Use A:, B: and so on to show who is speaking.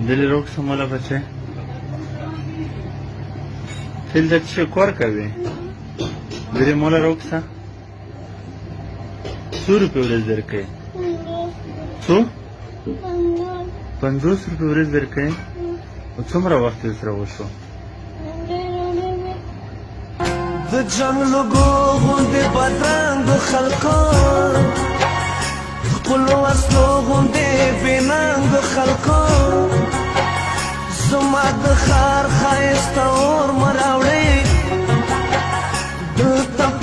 A: دلې روک سموله بچی دلته څه کار کوي درې موله روکسه څو روپۍ ورځ درکوي څو 50 روپۍ ورځ درکوي او څومره وخت یې سره وشو
B: د جنګ لګو غوندې بدرنګو خلکو خپلو وسلو غوندې بېننګو خلکو زما د ښار ښایسته اور مه راوړئ